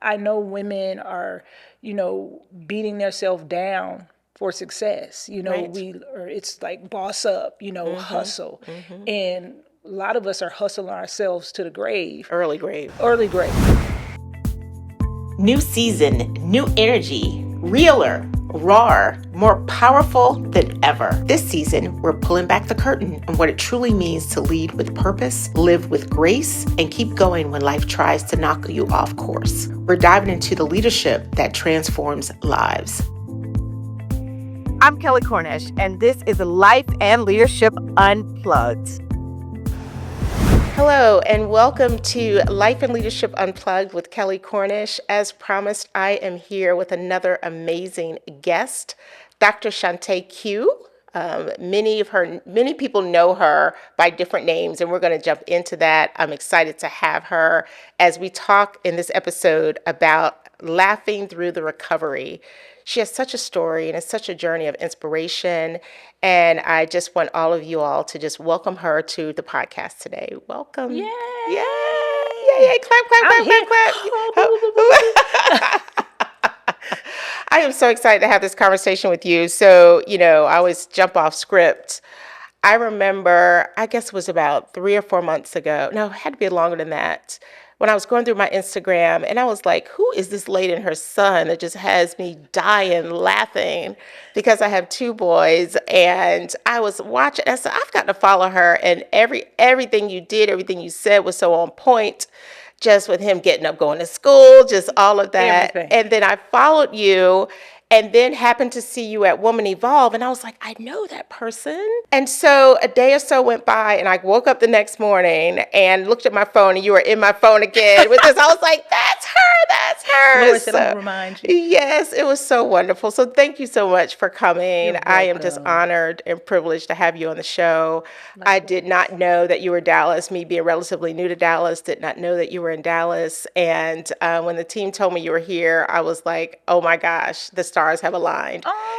I know women are, beating themselves down for success. Right. It's like boss up, hustle. And a lot of us are hustling ourselves to the grave. Early grave. Early grave. New season, new energy, realer, raw, more powerful than ever. This season, we're pulling back the curtain on what it truly means to lead with purpose, live with grace, and keep going when life tries to knock you off course. We're diving into the leadership that transforms lives. I'm Kelley Cornish, and this is Life and Leadership Unplugged. Hello, and welcome to Life and Leadership Unplugged with Kelley Cornish. As promised, I am here with another amazing guest, Dr. ShantaQ. Many people know her by different names, and we're going to jump into that. I'm excited to have her as we talk in this episode about laughing through the recovery. She has such a story and it's such a journey of inspiration. And I just want all of you all to just welcome her to the podcast today. Welcome. Yay! Yay! Yay! Yay! Clap, clap, clap, clap. I am so excited to have this conversation with you. So, I always jump off script. I remember, I guess it was about 3 or 4 months ago. No, it had to be longer than that. When I was going through my Instagram and I was like, who is this lady and her son that just has me dying laughing because I have 2 boys, and I was watching, I said, I've got to follow her, and everything you did, everything you said was so on point, just with him getting up, going to school, just all of that. Everything. And then I followed you and then happened to see you at Woman Evolve. And I was like, I know that person. And so a day or so went by and I woke up the next morning and looked at my phone and you were in my phone again with this. I was like, that's her. Lord said, I'll remind you. Yes, it was so wonderful. So thank you so much for coming. You're I am just welcome. honored and privileged to have you on the show. I did not know that you were Dallas. Me being relatively new to Dallas, did not know that you were in Dallas. And when the team told me you were here, I was like, oh my gosh, the stars have aligned. Oh.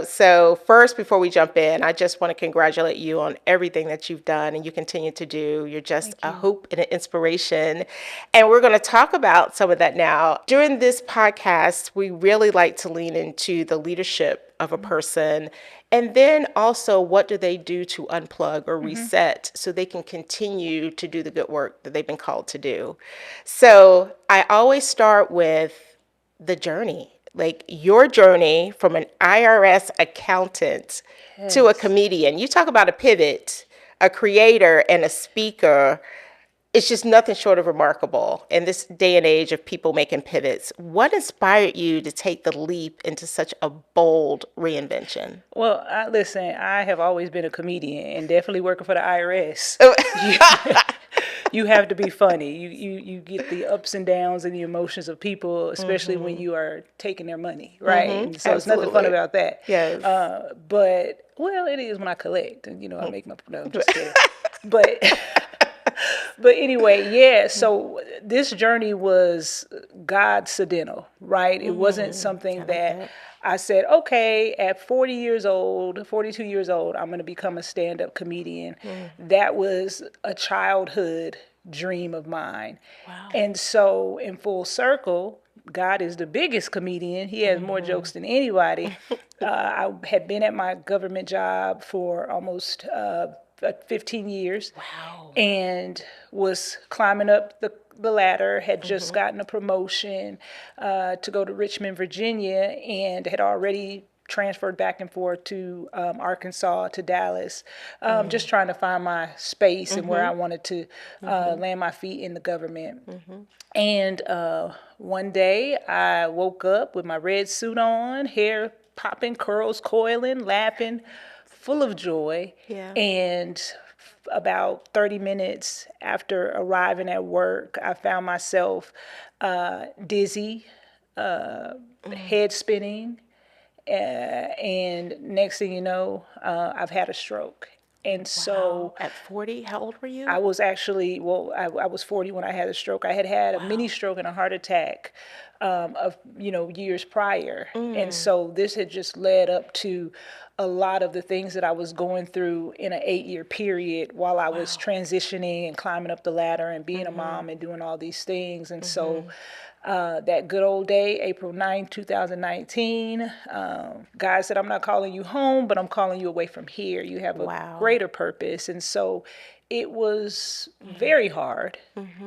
So first, before we jump in, I just want to congratulate you on everything that you've done and you continue to do. You're just a hope and an inspiration. And we're going to talk about some of that now. During this podcast, we really like to lean into the leadership of a person. And then also, what do they do to unplug or reset so they can continue to do the good work that they've been called to do? So I always start with the journey, like your journey from an IRS accountant to a comedian. You talk about a pivot, a creator and a speaker. It's just nothing short of remarkable in this day and age of people making pivots. What inspired you to take the leap into such a bold reinvention? Well, listen, I have always been a comedian and definitely working for the IRS. You have to be funny. You get the ups and downs and the emotions of people, especially when you are taking their money, right? And so it's nothing fun about that. Yes. But, well, it is when I collect and, I make my, no, I'm just kidding. But anyway, yeah, so this journey was God-cidental, right? It wasn't something that I said, okay, at 40 years old, 42 years old, I'm going to become a stand-up comedian. That was a childhood dream of mine. Wow. And so in full circle, God is the biggest comedian. He has more jokes than anybody. I had been at my government job for almost 15 years. Wow. And was climbing up the ladder, had just gotten a promotion to go to Richmond, Virginia, and had already transferred back and forth to Arkansas, to Dallas, just trying to find my space and where I wanted to land my feet in the government. And one day I woke up with my red suit on, hair popping, curls coiling, laughing, full of joy. Yeah. And about 30 minutes after arriving at work, I found myself dizzy, head spinning, and next thing you know, I've had a stroke. And so at 40, how old were you? I was actually, I was 40 when I had a stroke. I had a mini stroke and a heart attack years prior. And so this had just led up to a lot of the things that I was going through in an 8-year period while I was transitioning and climbing up the ladder and being a mom and doing all these things. And so that good old day, April 9th, 2019. God said, I'm not calling you home, but I'm calling you away from here. You have a greater purpose. And so it was very hard,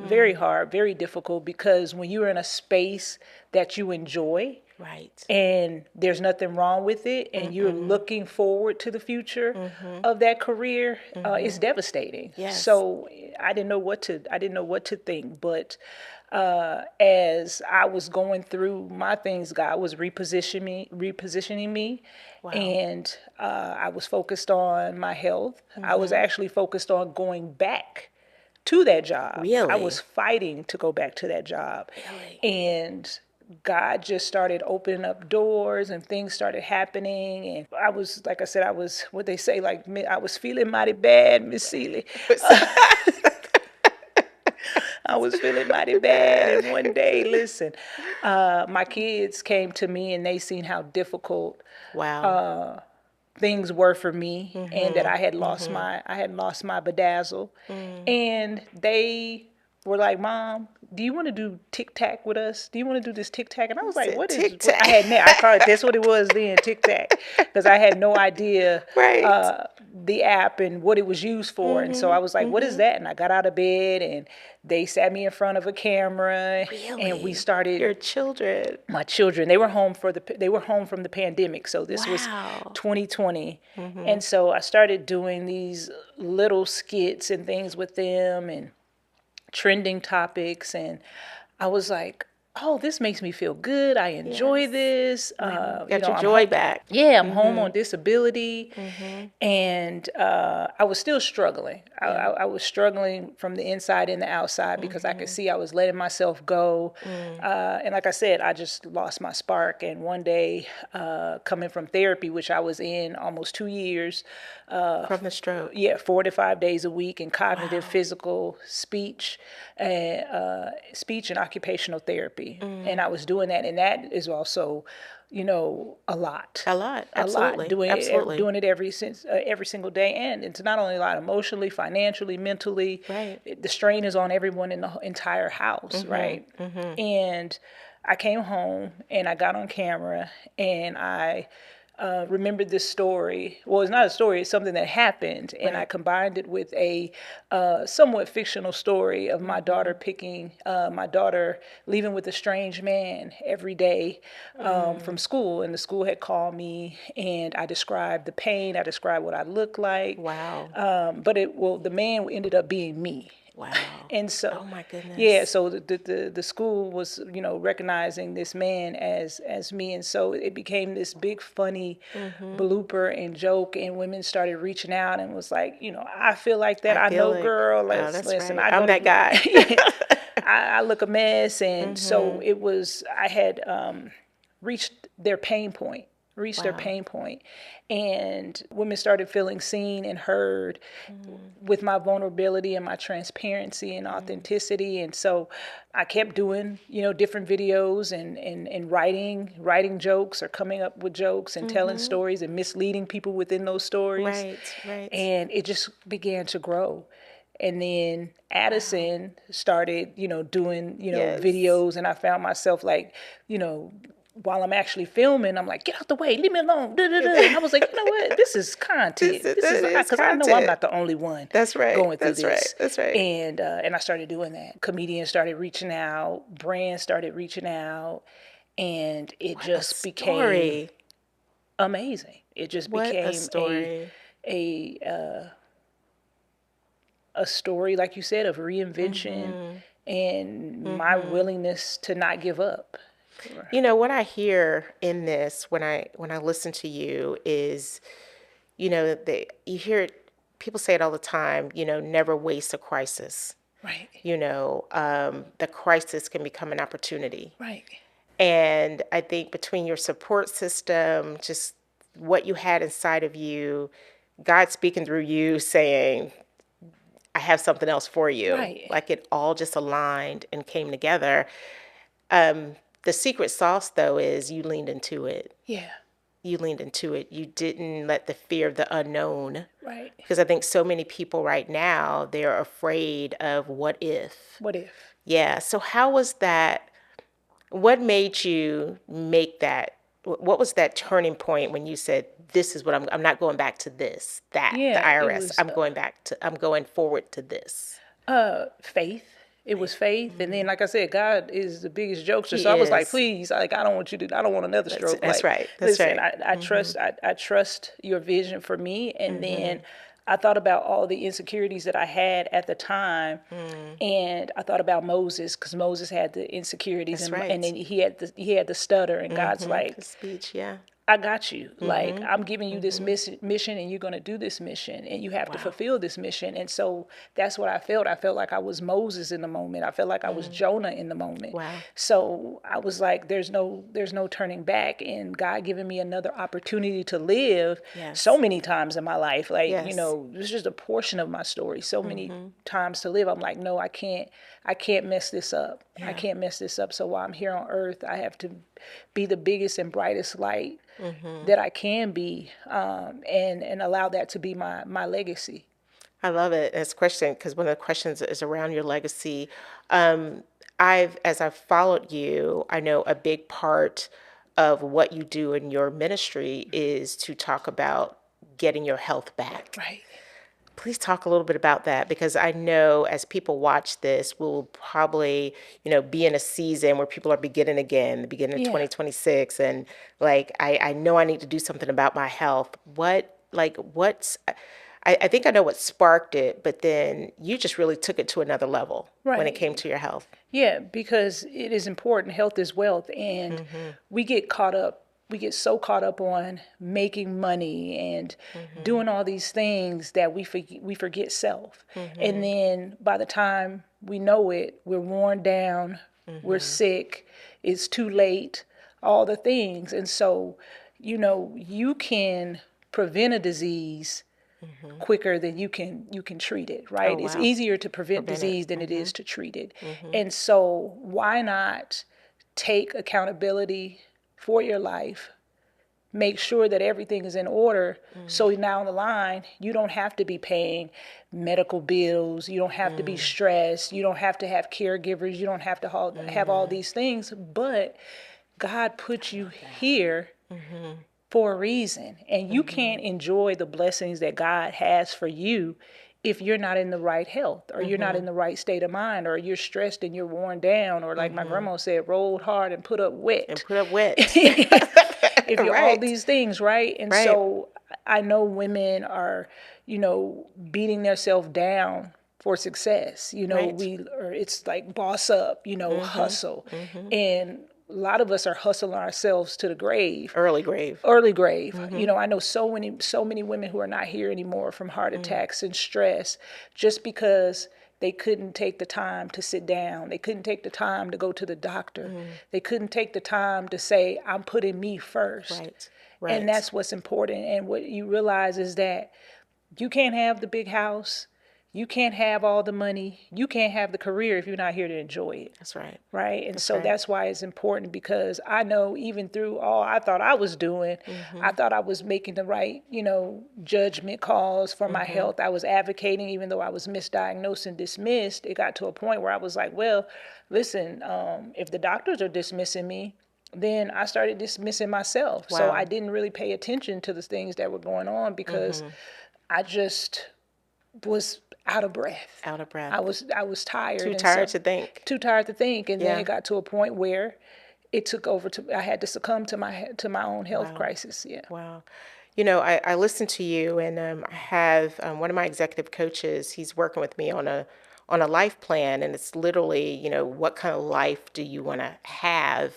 very difficult, because when you're in a space that you enjoy, and there's nothing wrong with it, and you're looking forward to the future of that career, it's devastating. So I didn't know what to think. But as I was going through my things, God was repositioning me. And I was focused on my health. I was actually focused on going back to that job. I was fighting to go back to that job. And God just started opening up doors, and things started happening. And I was, like I said, I was, what they say, like, I was feeling mighty bad, Miss Seeley. I was feeling mighty bad. And one day, listen, my kids came to me, and they seen how difficult things were for me, and that I had lost my bedazzle. And they were like, Mom, do you want to do tic-tac with us? Do you want to do this tic-tac? And I was like, what is tic-tac? I called it, that's what it was then, tic-tac, because I had no idea the app and what it was used for. And so I was like, what is that? And I got out of bed, and they sat me in front of a camera, and we started. Your children? My children, they were home from the pandemic. So this was 2020. And so I started doing these little skits and things with them, and trending topics, and I was like, oh, this makes me feel good. I enjoy this. Got your joy back. Yeah, I'm home on disability. And I was still struggling. I was struggling from the inside and the outside, because I could see I was letting myself go. And like I said, I just lost my spark. And one day, coming from therapy, which I was in almost 2 years. From the stroke? Yeah, 4 to 5 days a week in cognitive, physical, speech and occupational therapy. And I was doing that. And that is also, a lot. Absolutely. Doing it every single day. And it's not only a lot emotionally, financially, mentally. The strain is on everyone in the entire house, right? And I came home, and I got on camera, and I remembered this story. Well, it's not a story, it's something that happened. And I combined it with a somewhat fictional story of my daughter leaving with a strange man every day from school. And the school had called me, and I described the pain. I described what I looked like. But the man ended up being me. And so, oh my goodness. Yeah, so the school was, recognizing this man as me. And so it became this big funny blooper and joke, and women started reaching out and was like, I feel like that. I know, girl. Listen, right. I'm that guy. I look a mess. And so it was, I had reached their pain point. And women started feeling seen and heard with my vulnerability and my transparency and authenticity. And so I kept doing, different videos and writing jokes, or coming up with jokes and telling stories and misleading people within those stories. Right. And it just began to grow. And then Addison started, doing, videos, and I found myself like, while I'm actually filming, I'm like, get out the way, leave me alone. And I was like, you know what? This is content. Because I know I'm not the only one going through this. That's right. And I started doing that. Comedians started reaching out. Brands started reaching out. And it just became amazing. It just became a story, like you said, of reinvention and my willingness to not give up. What I hear in this when I listen to you is, you hear people say it all the time, never waste a crisis. Right. The crisis can become an opportunity. Right. And I think between your support system, just what you had inside of you, God speaking through you saying, I have something else for you. Right. Like it all just aligned and came together. The secret sauce, though, is you leaned into it. Yeah. You leaned into it. You didn't let the fear of the unknown. Right. Because I think so many people right now, they're afraid of what if. What if? Yeah. So how was that What made you make that? What was that turning point when you said, "This is what I'm not going back to this, that the Yeah, it IRS. was I'm going forward to this." faith. It was faith, and then, like I said, God is the biggest jokester. He So I was like, is. please, like, I don't want you to, I don't want another stroke. That's Like, right. That's listen, right. I trust your vision for me, and then I thought about all the insecurities that I had at the time, and I thought about Moses, because Moses had the insecurities, That's and right. then he had the stutter, and God's The like, speech, yeah. I got you. Like, I'm giving you this mission, and you're going to do this mission, and you have to Wow. fulfill this mission. And so that's what I felt. I felt like I was Moses in the moment. I felt like I was Jonah in the moment. Wow. So I was like, there's no turning back. And God giving me another opportunity to live Yes. so many times in my life. Like, Yes. it's just a portion of my story. So many times to live. I'm like, no, I can't mess this up. I can't mess this up. So while I'm here on earth, I have to be the biggest and brightest light that I can be, and allow that to be my legacy. I love it as a question because one of the questions is around your legacy. As I've followed you, I know a big part of what you do in your ministry is to talk about getting your health back. Right. Please talk a little bit about that, because I know as people watch this, we'll probably, be in a season where people are beginning again, the beginning of Yeah. 2026. And like, I know I need to do something about my health. I think I know what sparked it, but then you just really took it to another level when it Right. came to your health. Yeah, because it is important. Health is wealth, and we get caught up. We get so caught up on making money and doing all these things that we forget self. And then by the time we know it, we're worn down, we're sick, it's too late, all the things. And so, you can prevent a disease quicker than you can treat it, right? Oh, It's wow. easier to prevent disease than it is to treat it. And so why not take accountability for your life, make sure that everything is in order, so down the line you don't have to be paying medical bills, you don't have to be stressed, you don't have to have caregivers, you don't have to have all these things, but God put you here for a reason. And you can't enjoy the blessings that God has for you if you're not in the right health, or you're not in the right state of mind, or you're stressed and you're worn down, or like my grandma said, rolled hard and put up wet. And put up wet. If you're all Right. these things, right? And Right. so I know women are, beating themselves down for success. Right. It's like boss up, hustle. And a lot of us are hustling ourselves to the grave. Early grave. I know so many women who are not here anymore from heart attacks and stress, just because they couldn't take the time to sit down. They couldn't take the time to go to the doctor. They couldn't take the time to say, I'm putting me first. Right. Right. And that's what's important. And what you realize is that you can't have the big house. You can't have all the money. You can't have the career if you're not here to enjoy it. That's right. Right. And so right. that's why it's important, because I know even through all I thought I was doing, I thought I was making the right, judgment calls for my health. I was advocating, even though I was misdiagnosed and dismissed. It got to a point where I was like, well, listen, if the doctors are dismissing me, then I started dismissing myself. Wow. So I didn't really pay attention to the things that were going on, because I just was out of breath. Out of breath. I was tired. Too tired to think. Too tired to think. And then Yeah. it got to a point where it took over I had to succumb to my own health crisis. Yeah. Wow. I listen to you, and I have one of my executive coaches. He's working with me on a life plan, and it's literally, what kind of life do you want to have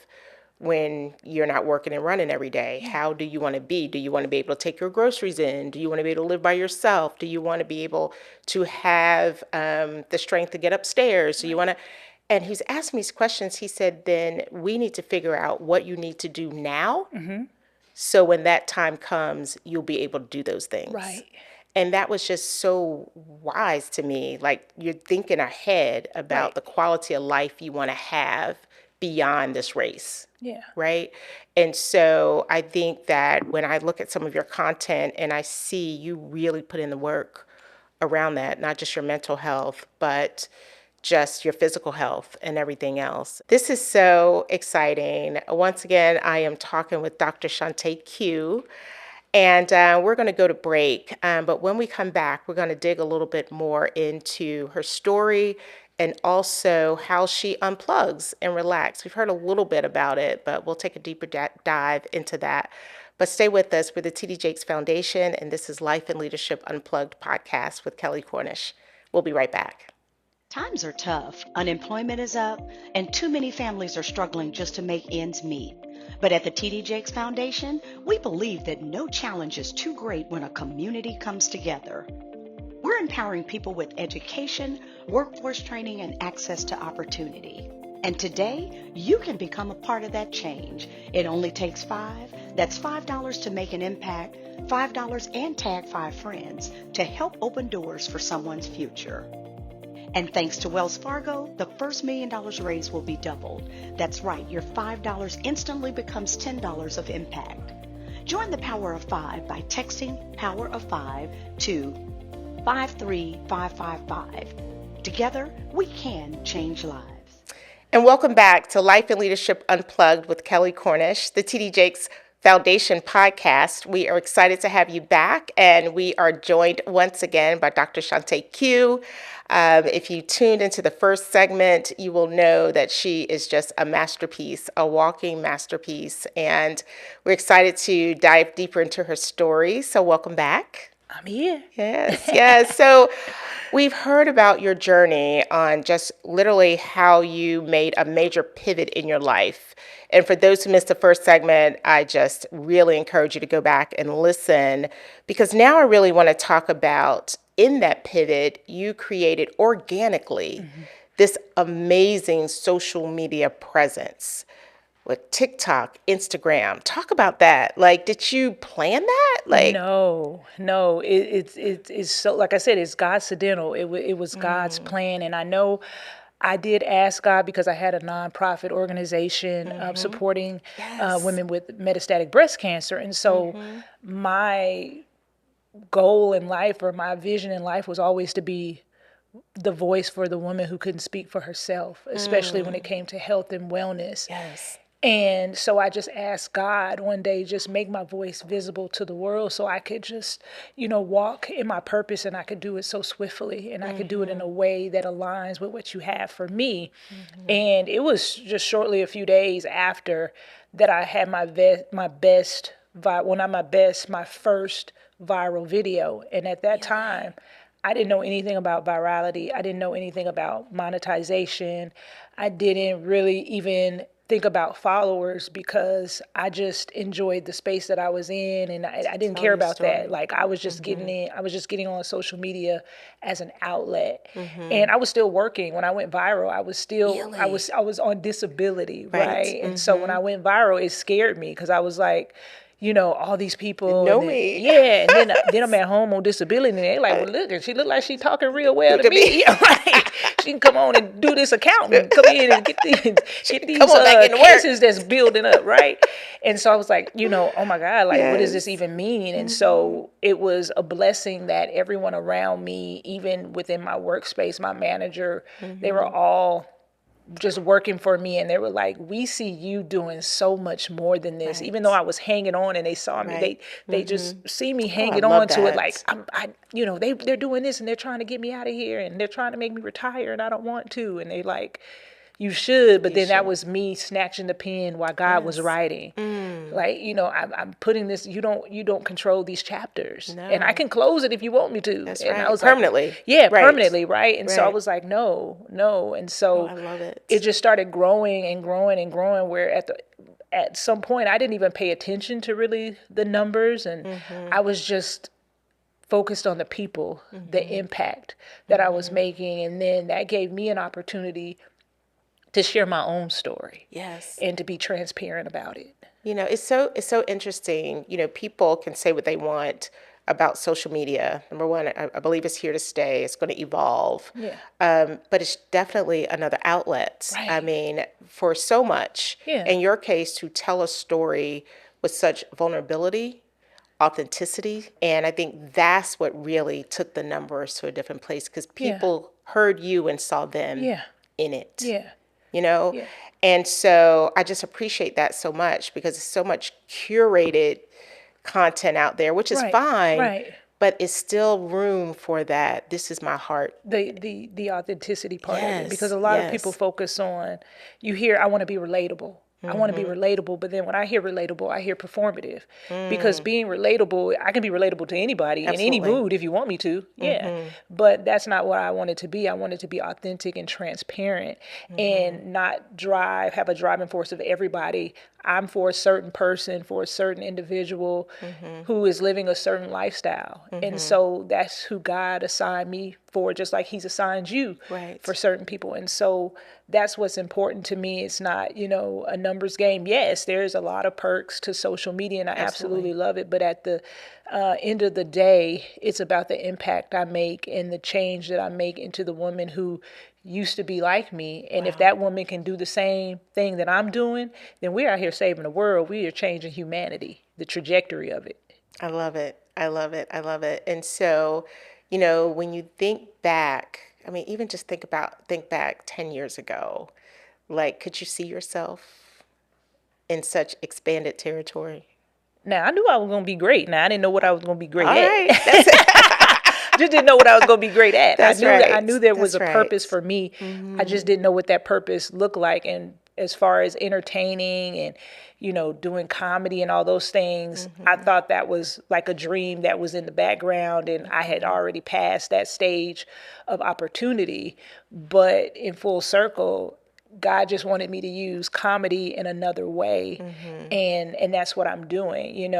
when you're not working and running every day? How do you want to be? Do you want to be able to take your groceries in? Do you want to be able to live by yourself? Do you want to be able to have the strength to get upstairs? Do you want to? And he's asking me these questions. He said, then we need to figure out what you need to do now. So when that time comes, you'll be able to do those things. Right. And that was just so wise to me. Like, you're thinking ahead about Right. the quality of life you want to have beyond this race. Yeah. Right. And so I think that when I look at some of your content and I see you really put in the work around that, not just your mental health, but just your physical health and everything else. This is so exciting. Once again, I am talking with Dr. ShantaQ, and we're going to go to break. But when we come back, we're going to dig a little bit more into her story and also how she unplugs and relax. We've heard a little bit about it, but we'll take a deeper dive into that. But stay with us. We're the TD Jakes Foundation, and this is Life and Leadership Unplugged podcast with Kelley Cornish. We'll be right back. Times are tough, unemployment is up, and too many families are struggling just to make ends meet. But at the TD Jakes Foundation, we believe that no challenge is too great when a community comes together. We're empowering people with education, workforce training, and access to opportunity. And today, you can become a part of that change. It only takes $5. That's $5 to make an impact, $5 and tag 5 friends to help open doors for someone's future. And thanks to Wells Fargo, the first $1 million raised will be doubled. That's right, your $5 instantly becomes $10 of impact. Join the Power of 5 by texting Power of 5 to 53555. Together, we can change lives. And welcome back to Life and Leadership Unplugged with Kelley Cornish, the TD Jakes Foundation podcast. We are excited to have you back, and we are joined once again by Dr. ShantaQ. If you tuned into the first segment, you will know that she is just a masterpiece, a walking masterpiece, and we're excited to dive deeper into her story. So welcome back. I'm here. Yes. So we've heard about your journey on just literally how you made a major pivot in your life. And for those who missed the first segment, I just really encourage you to go back and listen, because now I really want to talk about, in that pivot, you created organically this amazing social media presence with TikTok, Instagram. Talk about that. Like, did you plan that? Like, No. It's so, like I said, it's God's accidental. It was God's plan. And I know I did ask God, because I had a nonprofit organization supporting women with metastatic breast cancer. And so my goal in life, or my vision in life, was always to be the voice for the woman who couldn't speak for herself, especially when it came to health and wellness. yes. And so I just asked God one day, just make my voice visible to the world so I could just, walk in my purpose, and I could do it so swiftly, and I could do it in a way that aligns with what you have for me. And it was just shortly a few days after that I had my first viral video. And at that time, I didn't know anything about virality. I didn't know anything about monetization. I didn't really even think about followers, because I just enjoyed the space that I was in, and I didn't care about that. Like, I was just getting on social media as an outlet. And I was still working. When I went viral, I was still Really? I was on disability, right? And so when I went viral, it scared me, because I was like, all these people Know and then, me. yeah, and then I'm at home on disability, and they're like, well, look, and she look like she talking real well to me. Yeah, right. She can come on and do this accounting, come in and get these cases that's building up, right? And so I was like, oh my God, like, what does this even mean? And so it was a blessing that everyone around me, even within my workspace, my manager, they were all just working for me, and they were like, we see you doing so much more than this. Even though I was hanging on, and they saw me, they just see me hanging on to it, like, they're doing this, and they're trying to get me out of here, and they're trying to make me retire, and I don't want to. And they like, you should. But then that was me snatching the pen while God was writing. Like, I'm putting this, you don't control these chapters. And I can close it if you want me to. That's and right. I was Permanently. Like, yeah, permanently, right? And so I was like, no. And so I love it. It just started growing and growing and growing, where at some point I didn't even pay attention to really the numbers, and I was just focused on the people, the impact that I was making. And then that gave me an opportunity to share my own story. Yes. And to be transparent about it. It's so interesting. People can say what they want about social media. Number one, I believe it's here to stay. It's going to evolve. Yeah. But it's definitely another outlet. Right. I mean, for so much. Yeah. In your case, to tell a story with such vulnerability, authenticity. And I think that's what really took the numbers to a different place, because people heard you and saw them in it. Yeah. You know? Yeah. And so I just appreciate that so much, because it's so much curated content out there, which is fine. Right. But it's still room for that. This is my heart. The authenticity part of it. Because a Yes, lot of people focus on, you hear, I want to be relatable. I want to be relatable, but then when I hear relatable, I hear performative. Because being relatable, I can be relatable to anybody in any mood if you want me to. Yeah. But that's not what I wanted to be. I wanted to be authentic and transparent and not have a driving force of everybody. I'm for a certain person, for a certain individual who is living a certain lifestyle. And so that's who God assigned me for, just like he's assigned you for certain people. And so that's what's important to me. It's not, a numbers game. Yes, there's a lot of perks to social media, and I absolutely love it. But at the end of the day, it's about the impact I make and the change that I make into the woman who used to be like me. And if that woman can do the same thing that I'm doing, then we're out here saving the world. We are changing humanity, the trajectory of it. I love it. I love it. I love it. And so, when you think back, I mean, even just think back 10 years ago, like, could you see yourself in such expanded territory? Now, I knew I was going to be great. Now, I didn't know what I was going to be great All at. right. That's it. Just didn't know what I was going to be great at. I knew there was a purpose for me. I just didn't know what that purpose looked like. And as far as entertaining and, doing comedy and all those things, I thought that was like a dream that was in the background, and I had already passed that stage of opportunity. But in full circle, God just wanted me to use comedy in another way. And that's what I'm doing.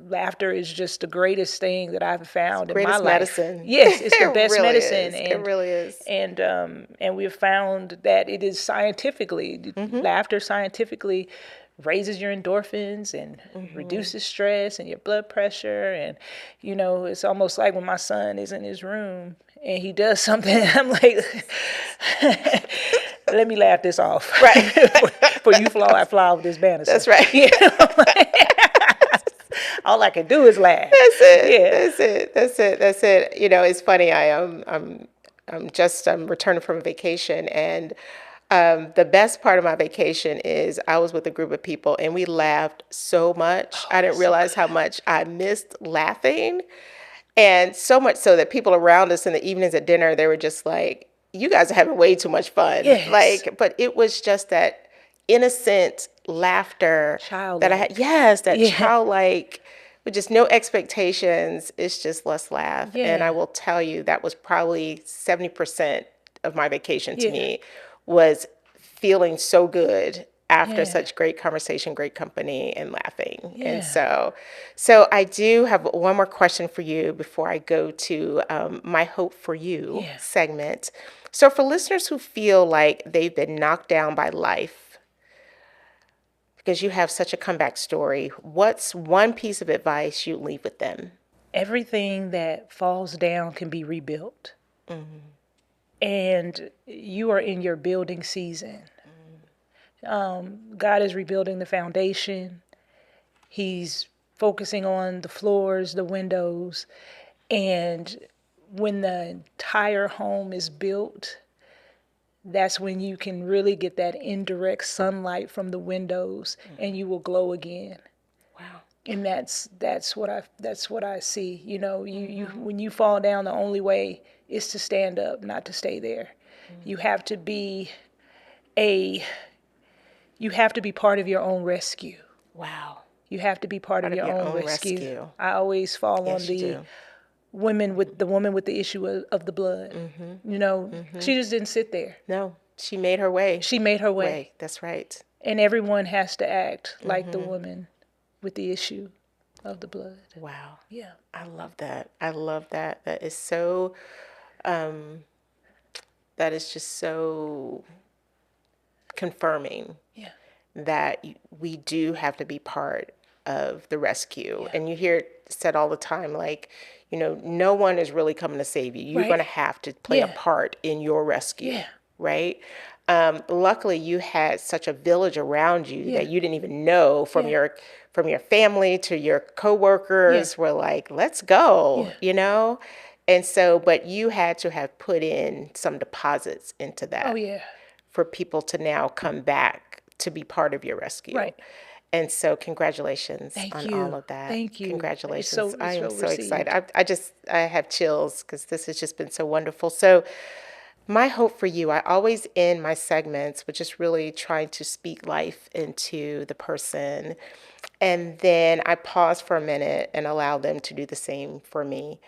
Laughter is just the greatest thing that I've found in my life. Medicine. Yes, it's the best really medicine. It really is. And we've found that it is scientifically, laughter scientifically raises your endorphins and reduces stress and your blood pressure. And, it's almost like when my son is in his room and he does something, I'm like, let me laugh this off. Right. For you fly with this banner. That's right. All I can do is laugh. That's it. Yeah. That's it. It's funny. I'm returning from a vacation, and the best part of my vacation is I was with a group of people, and we laughed so much. I didn't realize how much I missed laughing, and so much so that people around us in the evenings at dinner, they were just like, "You guys are having way too much fun." Yes. But it was just that innocent laughter that I had. Yes, that childlike, with just no expectations. It's just let's laugh. Yeah. And I will tell you, that was probably 70% of my vacation to me, was feeling so good after such great conversation, great company, and laughing. Yeah. And so I do have one more question for you before I go to my Hope for You segment. So for listeners who feel like they've been knocked down by life, because you have such a comeback story, what's one piece of advice you'd leave with them? Everything that falls down can be rebuilt. And you are in your building season. God is rebuilding the foundation. He's focusing on the floors, the windows. And when the entire home is built, that's when you can really get that indirect sunlight from the windows, and you will glow again. Wow. And that's what I see. You when you fall down, the only way is to stand up, not to stay there. You have to be part of your own rescue. Wow. You have to be part of your own rescue. I always fall on the woman with the issue of the blood. She just didn't sit there. No, she made her way. That's right. And everyone has to act like the woman with the issue of the blood. Wow. Yeah. I love that. That is so, that is just so confirming that we do have to be part of the rescue. And you hear it said all the time, like, no one is really coming to save you. You're going to have to play a part in your rescue, right? Luckily, you had such a village around you that you didn't even know from your family to your coworkers were like, let's go, And so, but you had to have put in some deposits into that for people to now come back to be part of your rescue. Right. And so congratulations on all of that. Thank you. Congratulations. I am so excited. I have chills because this has just been so wonderful. So my hope for you, I always end my segments with just really trying to speak life into the person. And then I pause for a minute and allow them to do the same for me.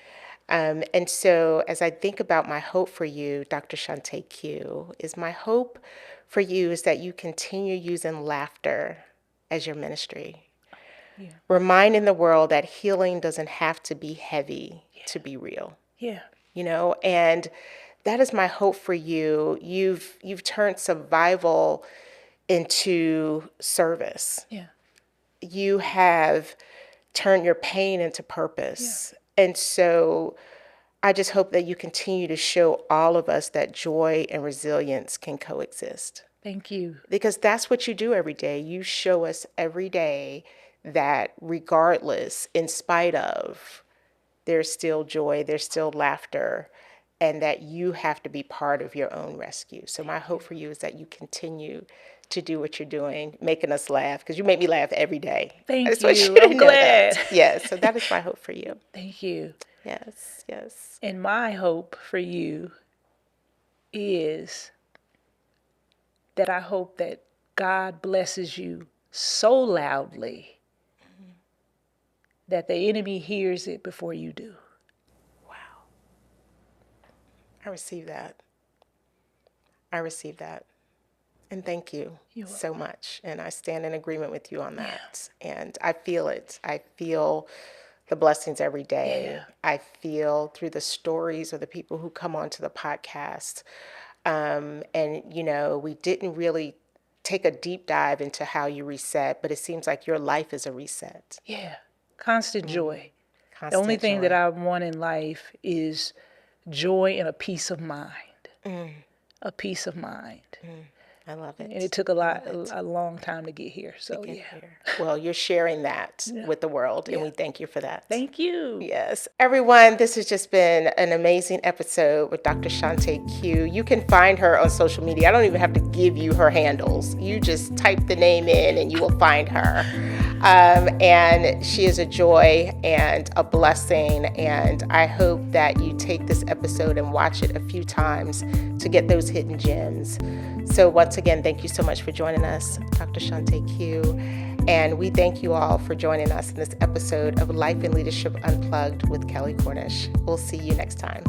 And so as I think about my hope for you, Dr. ShantaQ, is my hope for you is that you continue using laughter as your ministry. Reminding the world that healing doesn't have to be heavy to be real. And that is my hope for you. You've turned survival into service. You have turned your pain into purpose. And so I just hope that you continue to show all of us that joy and resilience can coexist. Thank you. Because that's what you do every day. You show us every day that regardless, in spite of, there's still joy, there's still laughter, and that you have to be part of your own rescue. So my hope for you is that you continue to do what you're doing, making us laugh, because you make me laugh every day. Thank you. I'm glad. Yes, so that is my hope for you. Thank you. Yes. And my hope for you is that I hope that God blesses you so loudly that the enemy hears it before you do. Wow. I receive that. And thank you so much. And I stand in agreement with you on that. And I feel it. I feel the blessings every day. I feel through the stories of the people who come onto the podcast. And, we didn't really take a deep dive into how you reset, but it seems like your life is a reset. Constant joy. The only thing that I want in life is joy and a peace of mind. A peace of mind. I love it. And it took a long time to get here. So, Well, you're sharing that with the world, and we thank you for that. Thank you. Yes. Everyone, this has just been an amazing episode with Dr. ShantaQ. You can find her on social media. I don't even have to give you her handles. You just type the name in and you will find her. And she is a joy and a blessing. And I hope that you take this episode and watch it a few times to get those hidden gems. So once again, thank you so much for joining us, Dr. ShantaQ. And we thank you all for joining us in this episode of Life and Leadership Unplugged with Kelley Cornish. We'll see you next time.